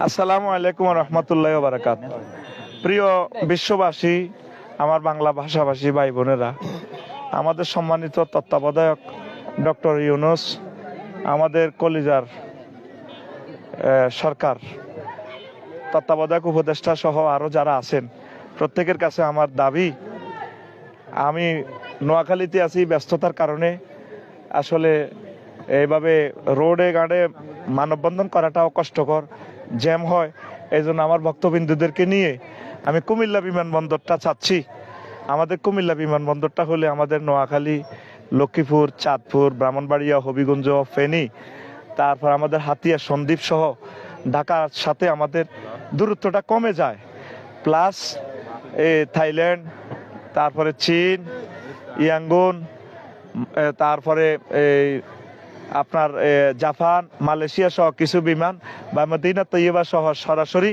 আসসালামু আলাইকুম রহমতুল্লাহ বারাকাত। প্রিয় বিশ্ববাসী, আমার বাংলা ভাষাভাষী ভাই বোনেরা, আমাদের সম্মানিত তত্ত্বাবধায়ক ডক্টর ইউনূস, আমাদের কলিজার সরকার তত্ত্বাবধায়ক উপদেষ্টা সহ আরও যারা আছেন, প্রত্যেকের কাছে আমার দাবি, আমি নোয়াখালীতে আছি, ব্যস্ততার কারণে আসলে এইভাবে রোডে গাড়ে মানববন্ধন করাটাও কষ্টকর, জ্যাম হয়। এই জন্য আমার ভক্তবিন্দুদেরকে নিয়ে আমি কুমিল্লা বিমানবন্দরটা চাচ্ছি। আমাদের কুমিল্লা বিমানবন্দরটা হলে আমাদের নোয়াখালী, লক্ষ্মীপুর, চাঁদপুর, ব্রাহ্মণবাড়িয়া, হবিগঞ্জ, ফেনী, তারপর আমাদের হাতিয়া, সন্দ্বীপ সহ ঢাকার সাথে আমাদের দূরত্বটা কমে যায়। প্লাস থাইল্যান্ড, তারপরে চীন, ইয়াঙ্গুন, তারপরে আপনার জাপান, মালয়েশিয়া সহ কিছু বিমান বা মদিনা তৈয়বা সহ সরাসরি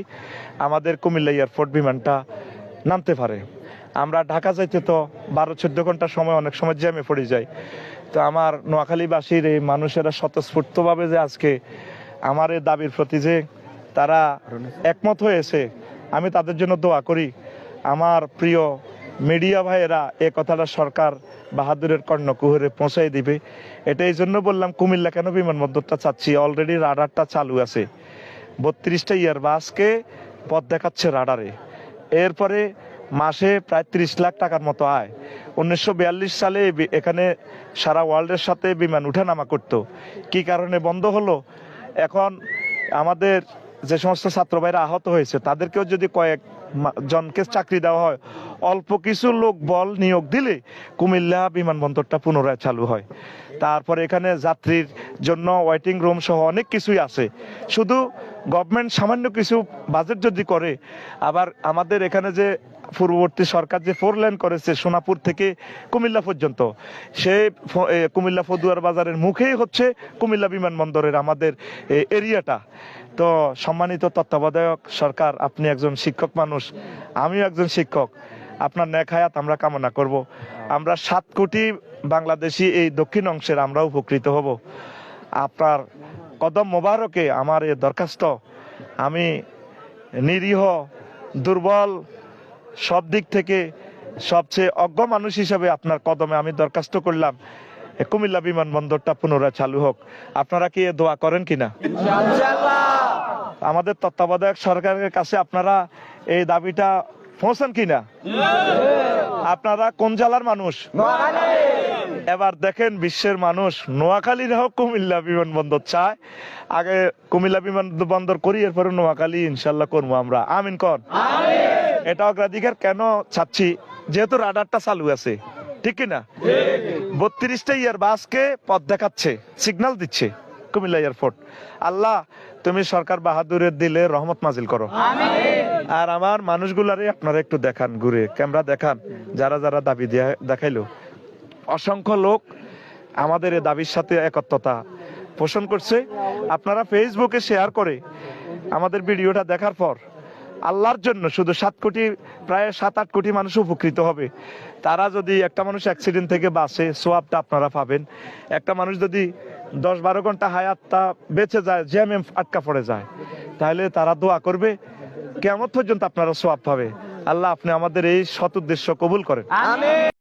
আমাদের কুমিল্লা এয়ারপোর্ট বিমানটা নামতে পারে। আমরা ঢাকা যাইতে তো 12-14 ঘন্টা সময় অনেক সময় জ্যামে পড়ে যাই। তো আমার নোয়াখালীবাসীর এই মানুষেরা স্বতঃস্ফূর্তভাবে যে আজকে আমার এই দাবির প্রতি যে তারা একমত হয়েছে, আমি তাদের জন্য দোয়া করি। আমার প্রিয় মিডিয়া ভাইয়েরা এ কথাটা সরকার বাহাদুরের কর্ণকুহরে পৌঁছাই দিবে। এটা এই জন্য বললাম, কুমিল্লা কেন বিমানবন্দরটা চাচ্ছি, অলরেডি রাডারটা চালু আছে, 32টা এয়ারবাসকে পথ দেখাচ্ছে রাডারে। এরপরে মাসে প্রায় 30 লাখ টাকার মতো আয়। 1942 সালে এখানে সারা ওয়ার্ল্ডের সাথে বিমান উঠানামা করতো। কি কারণে বন্ধ হলো? এখন আমাদের যে সমস্ত ছাত্র ভাইরা আহত হয়েছে তাদেরকেও যদি কয়েক জনকে চাকরি দেওয়া হয়, অল্প কিছু লোক বল নিয়োগ দিলে কুমিল্লা বিমানবন্দরটা পুনরায় চালু হয়। তারপরে এখানে যাত্রীর জন্য ওয়েটিং রুম সহ অনেক কিছুই আছে। শুধু গভর্নমেন্ট সামান্য কিছু বাজেট যদি করে, আবার আমাদের এখানে যে পূর্ববর্তী সরকার যে 4 লেন করেছে সোনাপুর থেকে কুমিল্লা পর্যন্ত, সেই কুমিল্লা ফদুয়ার বাজারের মুখেই হচ্ছে কুমিল্লা বিমানবন্দরের আমাদের এরিয়াটা। তো সম্মানিত তত্ত্বাবধায়ক সরকার, আপনি একজন শিক্ষক মানুষ, আমিও একজন শিক্ষক, আপনার নেক হায়াত আমরা কামনা করব। আমরা 7 কোটি বাংলাদেশি এই দক্ষিণ অংশের আমরা উপকৃত হব। আপনার কদম মোবারকে আমার এ দরখাস্ত, আমি নিরীহ, দুর্বল, সব দিক থেকে সবচেয়ে অজ্ঞ মানুষ হিসেবে আপনার কদমে আমি দরখাস্ত করলাম, কুমিল্লা বিমানবন্দরটা পুনরায় চালু হোক। আপনারা কি দোয়া করেন কিনা? আমাদের তত্ত্বাবধায়ক সরকারের কাছে আপনারা এই দাবিটা পৌঁছান কিনা? আপনারা কোন জেলার মানুষ? এবার দেখেন, বিশ্বের মানুষ নোয়াখালীর হোক কুমিল্লা বিমানবন্দর চায়। আগে কুমিল্লা বিমানবন্দর করি, এরপরে নোয়াখালী ইনশাল্লাহ করবো আমরা। আমিন কর। এটা অগ্রাধিকার কেন চাচ্ছি? যেহেতু রাডারটা চালু আছে, ঠিক কিনা? 32টা এয়ারবাসকে পথ দেখাচ্ছে, সিগন্যাল দিচ্ছে কুমিল্লা এয়ারপোর্ট। আল্লাহ, তুমি সরকার বাহাদুরের দিলে রহমত নাজিল করো। আর আমার মানুষগুলারে আপনারা একটু দেখান, ঘুরে ক্যামেরা দেখান, যারা যারা দাবি দেখাইলো। অসংখ্য লোক আমাদের এই দাবির সাথে একত্রতা পোষণ করছে। আপনারা ফেসবুকে শেয়ার করে আমাদের ভিডিওটা দেখার পর আল্লাহর জন্য শুধু 7 কোটি, প্রায় 7-8 কোটি মানুষ উপকৃত হবে। তারা যদি, একটা মানুষ অ্যাক্সিডেন্ট থেকে বাঁচে, সোয়াবটা আপনারা পাবেন। একটা মানুষ যদি 10-12 ঘন্টা হায়াতটা বেঁচে যায়, জ্যামে আটকা পড়ে যায়, তাহলে তারা দোয়া করবে, কিয়ামত পর্যন্ত আপনারা সোয়াব পাবে। আল্লাহ, আপনি আমাদের এই সৎ উদ্দেশ্য কবুল করেন।